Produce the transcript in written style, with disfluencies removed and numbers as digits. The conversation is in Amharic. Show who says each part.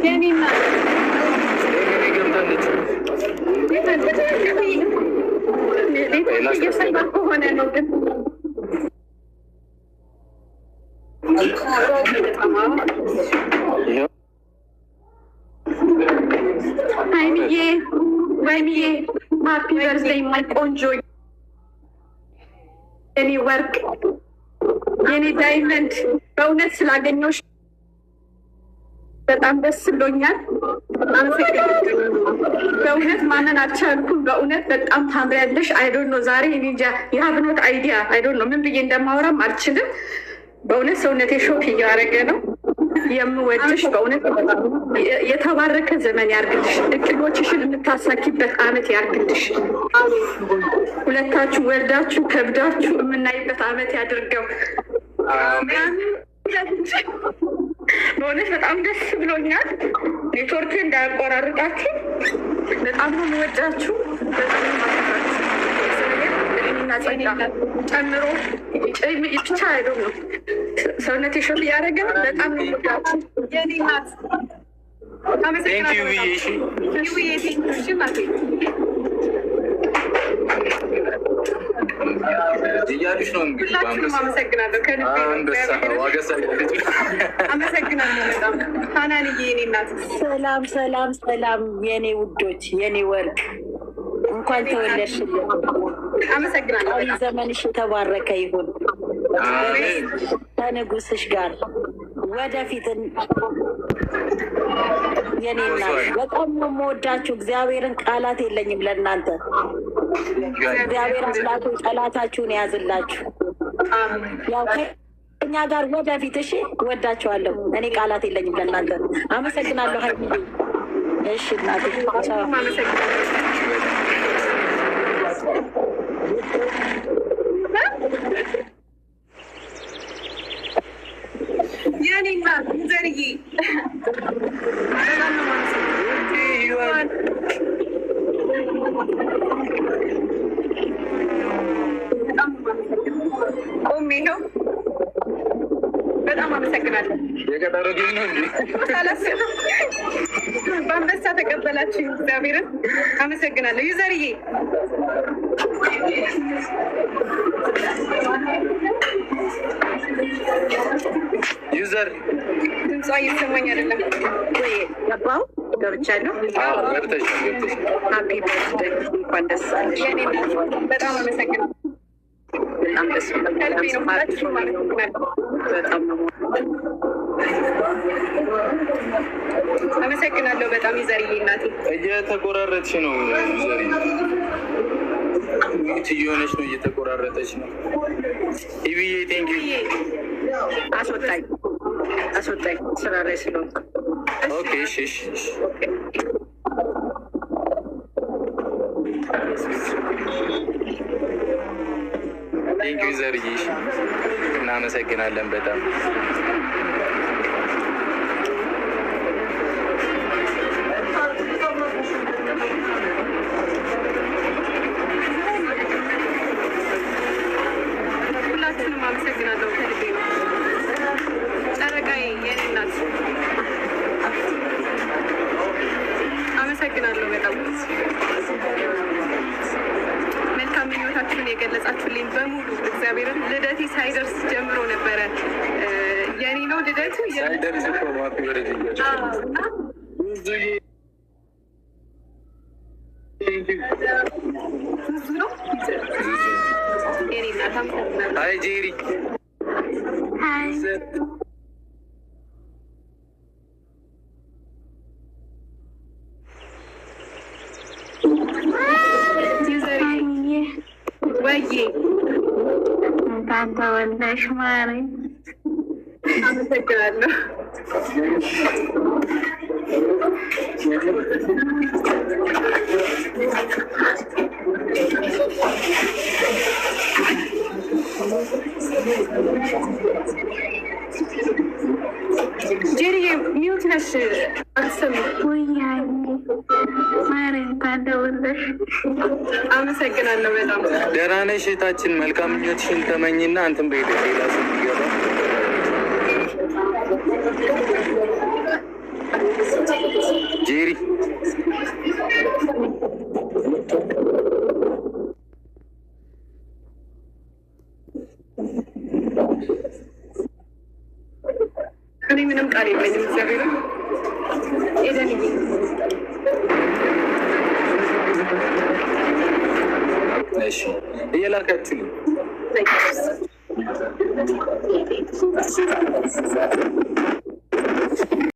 Speaker 1: የኔና እየሰማ ከሆነ ነው ግን ሀይሚዬ ወይሚዬ ሃፒ በርዝዴይ ማይ ቆንጆ የኔ ወርቅ የኔ ዳይመንድ በእውነት ስላገኘሁሽ በጣም ደስ ብሎኛል። በእውነት ማመን አልቻልኩም። በእውነት በጣም ታምሪያለሽ። አይዶን ነው ዛሬ እኔ እንጃ የሀብኖት አይዲያ አይዶን ነው ምን ብዬ እንደማወራም አልችልም። በእውነት ሰውነቴ ሾክ እያደረገ ነው። የምወድሽ በእውነት የተባረከ ዘመን ያርግልሽ። እቅዶችሽን የምታሳኪበት አመት ያርግልሽ። ሁለታችሁ ወልዳችሁ ከብዳችሁ የምናይበት አመት ያድርገው። በእውነት በጣም ደስ ብሎኛል። ኔትወርክ እንዳያቆራርጣችሁ። በጣም ነው የምወዳችሁ። በጣም ጨምሮ ብቻ አይደው ነው ሰውነት የሾፍ እያደረገ በጣም ነው የምወዳችሁ የኔ ናት።
Speaker 2: እያሉሽ ነው እንግዲህ
Speaker 1: አመሰግናለሁ። አመሰግናለሁ በጣም ታናንዬ የኔ እናት።
Speaker 3: ሰላም ሰላም ሰላም የኔ ውዶች የኔ ወርቅ እንኳን ተወለድሽልኝ።
Speaker 1: አመሰግናለሁ።
Speaker 3: ዘመንሽ የተባረከ ይሁን ከንጉስሽ ጋር ወደፊት የኔ እናት። በጣም ነው የምወዳችሁ። እግዚአብሔርን ቃላት የለኝም ለእናንተ። እግዚአብሔር አምላክ ጠላታችሁን የያዝላችሁ። ያው ከእኛ ጋር ወደፊት እሺ። ወዳችኋለሁ። እኔ ቃላት የለኝም ለእናንተ። አመሰግናለሁ ሀይሚ። እሺ እናቴ
Speaker 1: የኔ እናት ዘርዬ ቆሜ ነው። በጣም አመሰግናለሁ። በአንበሳ ተቀበላችሁ። እግዚአብሔርን አመሰግናለሁ። ዩዘርዬ
Speaker 2: ዩዘር
Speaker 1: ድምጿ እየሰማኝ አይደለም ወይ?
Speaker 3: ገባው ገብቻለሁ።
Speaker 1: ሀፒ በርዝዴይ እንኳን ደስ አለሽ። በጣም አመሰግናለሁ።
Speaker 3: በጣም ደስ
Speaker 1: ከልቤ ነው ሁላችሁ ማለት ነው።
Speaker 3: በጣም ነው
Speaker 1: አመሰግናለሁ። በጣም ዩዘርዬ እናቴ።
Speaker 2: እየተቆራረጥሽ ነው ዩዘርዬ፣ እየሆነች ነው እየተቆራረጠች ነው። ኢቢዬ ቴንኪው።
Speaker 3: አስወጣኝ አስወጣኝ፣ ስራ ላይ ስለሆንኩ።
Speaker 2: ኦኬ እሺ እሺ ቴንኪው ዘርዬ፣ እናመሰግናለን በጣም።
Speaker 1: ሁላችሁንም አመሰግናለሁ ከልቤ ነው። ጨረቃዬ የኔ እናት አመሰግናለሁ በጣም። መልካም ምኞታችሁን የገለጻችሁልኝ በሙሉ እግዚአብሔርን ልደቴ ሳይደርስ ጀምሮ ነበረ የኔ ነው ልደቱ
Speaker 2: ሳይደርስ
Speaker 1: ነው የኔ እናት። አመሰግናለሁ።
Speaker 2: አይ ጄሪ ወይዬ
Speaker 4: እንኳን ተወለድሽ ማሪ።
Speaker 1: አመሰግናለሁ። ጄሪ ሚውት ነሽ አትሰሚም?
Speaker 4: ማሪ እንኳን ተወለድሽ።
Speaker 1: አመሰግናለሁ በጣም።
Speaker 2: ደህና ነሽ እህታችን? መልካም ምኞትሽን ተመኝና አንተም በሄደ ሌላ ሰው ይገባ
Speaker 1: ምንም ቃል የለኝም። እግዚአብሔር ኤደን
Speaker 2: እሺ እየላካችሁ ነው